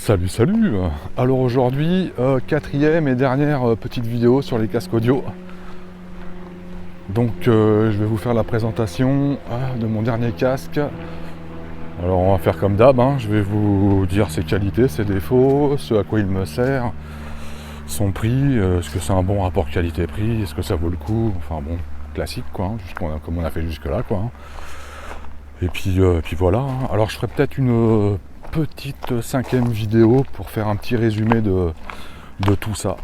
Salut, salut. Alors aujourd'hui, quatrième et dernière petite vidéo sur les casques audio. Donc je vais vous faire la présentation de mon dernier casque. Alors on va faire comme d'hab, je vais vous dire ses qualités, ses défauts, ce à quoi il me sert, son prix, est-ce que c'est un bon rapport qualité-prix, est-ce que ça vaut le coup, enfin bon, classique quoi, comme on a fait jusque là quoi. Et puis voilà. Alors je ferai peut-être une petite cinquième vidéo pour faire un petit résumé de tout ça.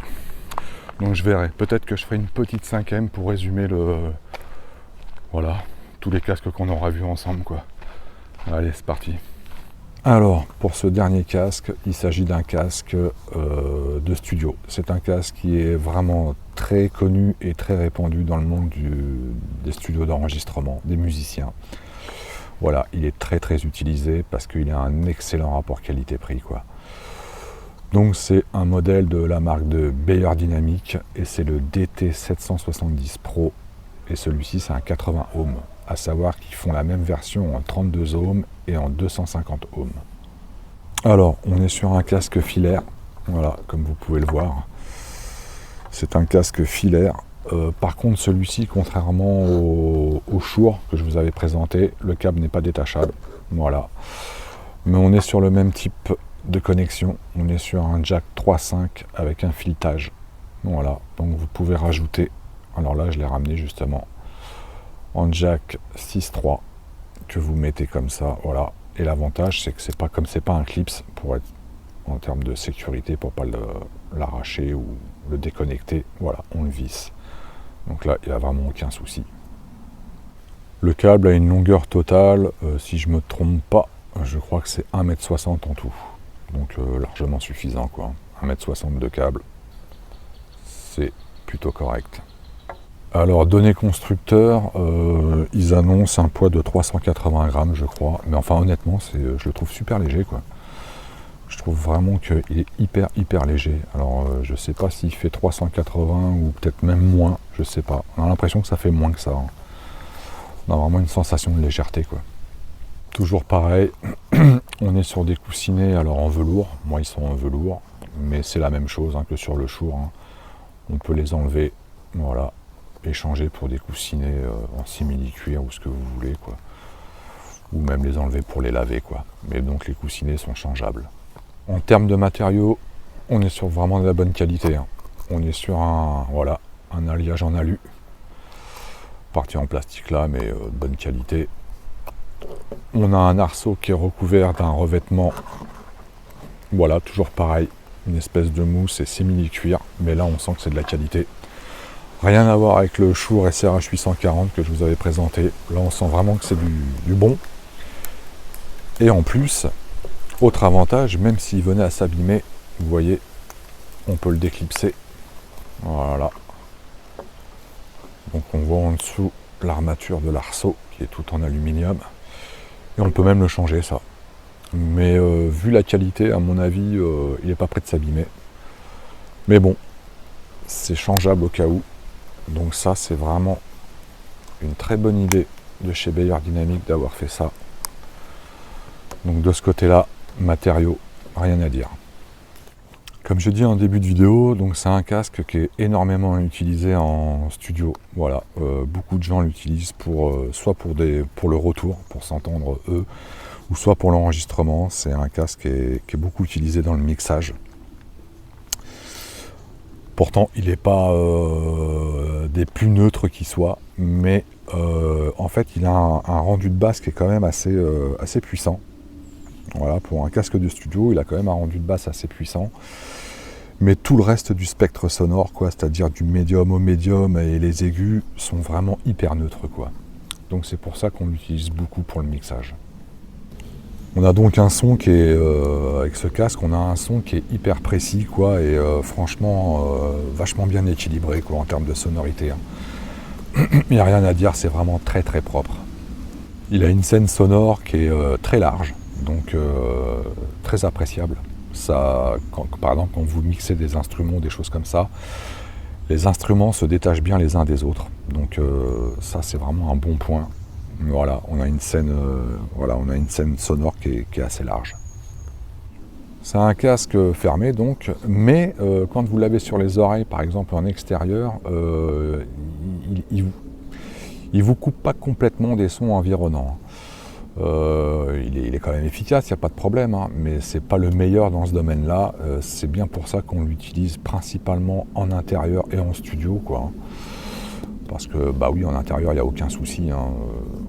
Donc je verrai. Peut-être que je ferai une petite cinquième pour résumer voilà, tous les casques qu'on aura vus ensemble quoi. Allez, c'est parti. Alors, pour ce dernier casque, il s'agit d'un casque de studio. C'est un casque qui est vraiment très connu et très répandu dans le monde des studios d'enregistrement, des musiciens. Voilà, il est très très utilisé parce qu'il a un excellent rapport qualité-prix quoi. Donc c'est un modèle de la marque de Beyerdynamic et c'est le DT770 Pro et celui-ci c'est un 80 ohms, à savoir qu'ils font la même version en 32 ohms et en 250 ohms. Alors on est sur un casque filaire, voilà comme vous pouvez le voir, c'est un casque filaire. Par contre celui-ci, contrairement au Shure que je vous avais présenté, le câble n'est pas détachable, voilà. Mais on est sur le même type de connexion, on est sur un jack 3.5 avec un filetage, voilà. Donc vous pouvez rajouter, alors là je l'ai ramené justement en jack 6.3 que vous mettez comme ça, voilà. Et l'avantage c'est que c'est pas un clips pour être en termes de sécurité, pour pas l'arracher ou le déconnecter, voilà, on le visse. Donc là, il n'y a vraiment aucun souci. Le câble a une longueur totale, si je ne me trompe pas, je crois que c'est 1,60 m en tout. Donc largement suffisant quoi. 1,60 m de câble, c'est plutôt correct. Alors, données constructeurs, ils annoncent un poids de 380 grammes, je crois. Mais enfin, honnêtement, je le trouve super léger quoi. Je trouve vraiment qu'il est hyper léger. Alors je sais pas s'il fait 380 ou peut-être même moins, je sais pas. On a l'impression que ça fait moins que ça. On a vraiment une sensation de légèreté quoi. Toujours pareil, on est sur des coussinets alors en velours. Moi ils sont en velours, mais c'est la même chose que sur le Shure. On peut les enlever, voilà, et changer pour des coussinets en simili-cuir ou ce que vous voulez quoi. Ou même les enlever pour les laver quoi. Mais donc les coussinets sont changeables. En termes de matériaux, on est sur vraiment de la bonne qualité. On est sur un alliage en alu. Partie en plastique là, mais de bonne qualité. On a un arceau qui est recouvert d'un revêtement. Voilà, toujours pareil. Une espèce de mousse et simili-cuir. Mais là, on sent que c'est de la qualité. Rien à voir avec le Shure SRH 840 que je vous avais présenté. Là, on sent vraiment que c'est du bon. Et en plus, autre avantage, même s'il venait à s'abîmer, vous voyez, on peut le déclipser. Voilà. Donc on voit en dessous l'armature de l'arceau qui est tout en aluminium. Et on peut même le changer ça. Mais vu la qualité, à mon avis, il n'est pas prêt de s'abîmer. Mais bon, c'est changeable au cas où. Donc ça, c'est vraiment une très bonne idée de chez Beyerdynamic d'avoir fait ça. Donc de ce côté-là, matériaux, rien à dire. Comme je dis en début de vidéo, donc c'est un casque qui est énormément utilisé en studio. Voilà, beaucoup de gens l'utilisent soit pour le retour, pour s'entendre eux, ou soit pour l'enregistrement. C'est un casque qui est beaucoup utilisé dans le mixage. Pourtant, il n'est pas des plus neutres qui soient, mais en fait, il a un rendu de basse qui est quand même assez puissant. Voilà, pour un casque de studio, il a quand même un rendu de basse assez puissant. Mais tout le reste du spectre sonore, quoi, c'est-à-dire du médium au médium et les aigus, sont vraiment hyper neutres, quoi. Donc c'est pour ça qu'on l'utilise beaucoup pour le mixage. On a donc un son qui est, avec ce casque, on a un son qui est hyper précis, quoi, et franchement, vachement bien équilibré, quoi, en termes de sonorité. Il n'y a rien à dire, c'est vraiment très très propre. Il a une scène sonore qui est très large. Donc très appréciable. Ça, par exemple, quand vous mixez des instruments, des choses comme ça, les instruments se détachent bien les uns des autres. Donc ça, c'est vraiment un bon point. Voilà, on a une scène sonore qui est assez large. C'est un casque fermé donc, mais quand vous l'avez sur les oreilles, par exemple en extérieur, il vous coupe pas complètement des sons environnants. Il est quand même efficace, il n'y a pas de problème, hein, mais c'est pas le meilleur dans ce domaine-là. C'est bien pour ça qu'on l'utilise principalement en intérieur et en studio, quoi. Parce que, bah oui, en intérieur, il n'y a aucun souci, hein.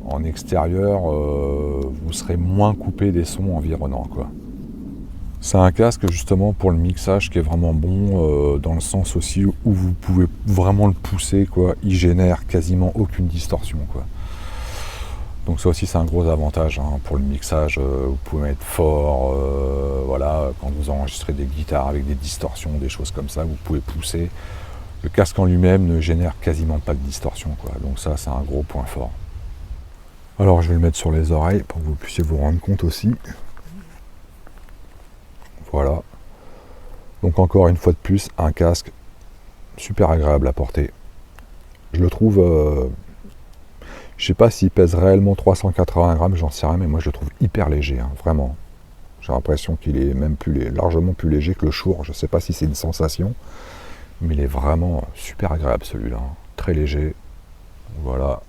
En extérieur, vous serez moins coupé des sons environnants, quoi. C'est un casque justement pour le mixage qui est vraiment bon, dans le sens aussi où vous pouvez vraiment le pousser, quoi. Il génère quasiment aucune distorsion, quoi. Donc ça aussi c'est un gros avantage, hein, pour le mixage. Vous pouvez mettre fort, voilà, quand vous enregistrez des guitares avec des distorsions, des choses comme ça, vous pouvez pousser. Le casque en lui-même ne génère quasiment pas de distorsion, quoi. Donc ça c'est un gros point fort. Alors je vais le mettre sur les oreilles pour que vous puissiez vous rendre compte aussi. Voilà. Donc encore une fois de plus, un casque super agréable à porter. Je le trouve, je sais pas s'il pèse réellement 380 grammes, j'en sais rien, mais moi je le trouve hyper léger, hein, vraiment. J'ai l'impression qu'il est même largement plus léger que le Shure. Je sais pas si c'est une sensation, mais il est vraiment super agréable celui-là, hein. Très léger. Voilà.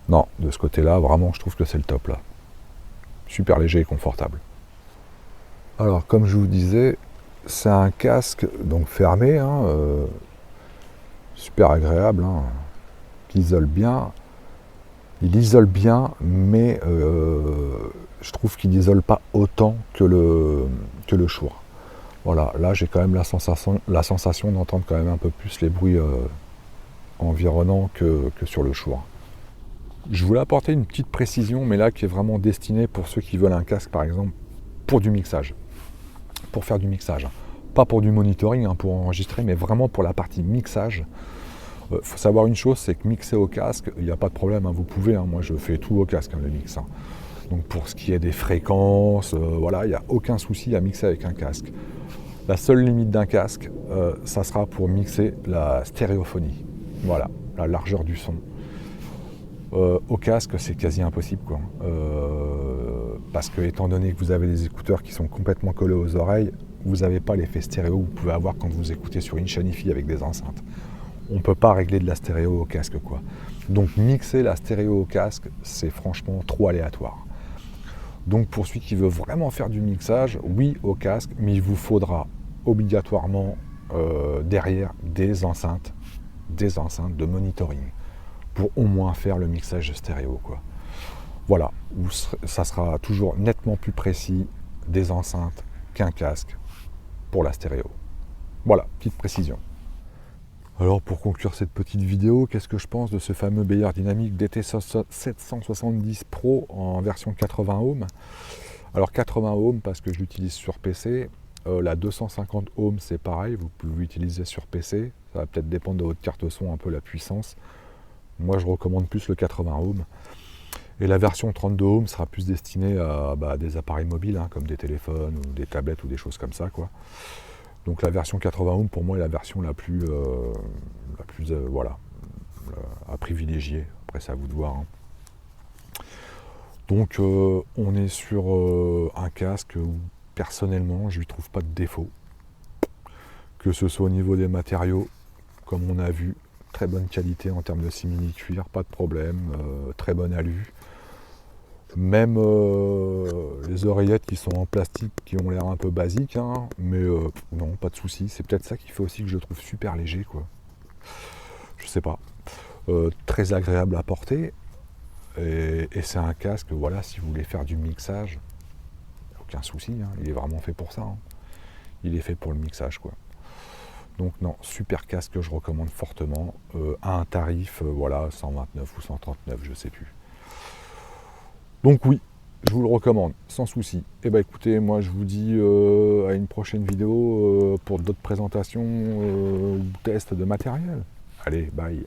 Non, de ce côté-là, vraiment, je trouve que c'est le top là. Super léger et confortable. Alors, comme je vous disais, c'est un casque donc fermé, hein, super agréable, hein, qui isole bien. Il isole bien, mais je trouve qu'il n'isole pas autant que le Shure. Voilà, là j'ai quand même la sensation d'entendre quand même un peu plus les bruits environnants que sur le Shure. Je voulais apporter une petite précision, mais là qui est vraiment destinée pour ceux qui veulent un casque par exemple pour du mixage. Pour faire du mixage. Pas pour du monitoring, hein, pour enregistrer, mais vraiment pour la partie mixage. Faut savoir une chose, c'est que mixer au casque, il n'y a pas de problème, hein, vous pouvez, hein, moi je fais tout au casque, hein, le mix. Hein. Donc pour ce qui est des fréquences, voilà, il n'y a aucun souci à mixer avec un casque. La seule limite d'un casque, ça sera pour mixer la stéréophonie. Voilà, la largeur du son. Au casque, c'est quasi impossible, quoi. Parce que étant donné que vous avez des écouteurs qui sont complètement collés aux oreilles, vous n'avez pas l'effet stéréo que vous pouvez avoir quand vous écoutez sur une chaîne hi-fi avec des enceintes. On ne peut pas régler de la stéréo au casque, quoi. Donc mixer la stéréo au casque, c'est franchement trop aléatoire. Donc pour celui qui veut vraiment faire du mixage, oui au casque, mais il vous faudra obligatoirement derrière des enceintes de monitoring pour au moins faire le mixage stéréo, quoi. Voilà, ça sera toujours nettement plus précis des enceintes qu'un casque pour la stéréo. Voilà, petite précision. Alors pour conclure cette petite vidéo, qu'est-ce que je pense de ce fameux Beyer Dynamic DT770 Pro en version 80 ohms? Alors 80 ohms parce que je l'utilise sur PC, la 250 ohms c'est pareil, vous pouvez l'utiliser sur PC, ça va peut-être dépendre de votre carte son un peu la puissance. Moi je recommande plus le 80 ohms. Et la version 32 ohms sera plus destinée à des appareils mobiles, hein, comme des téléphones ou des tablettes ou des choses comme ça, quoi. Donc la version 80 ohms pour moi est la version la plus voilà, à privilégier. Après c'est à vous de voir, hein. Donc on est sur un casque où personnellement je lui trouve pas de défaut. Que ce soit au niveau des matériaux, comme on a vu, très bonne qualité en termes de simili-cuir, pas de problème, très bonne alu. Même les oreillettes qui sont en plastique, qui ont l'air un peu basiques, hein, mais non, pas de souci. C'est peut-être ça qui fait aussi que je le trouve super léger, quoi. Je sais pas. Très agréable à porter. Et c'est un casque, voilà, si vous voulez faire du mixage, aucun souci, hein, il est vraiment fait pour ça. Hein. Il est fait pour le mixage, quoi. Donc non, super casque que je recommande fortement, à un tarif, voilà, 129 ou 139, je sais plus. Donc oui, je vous le recommande, sans souci. Et bah écoutez, moi je vous dis à une prochaine vidéo pour d'autres présentations ou tests de matériel. Allez, bye.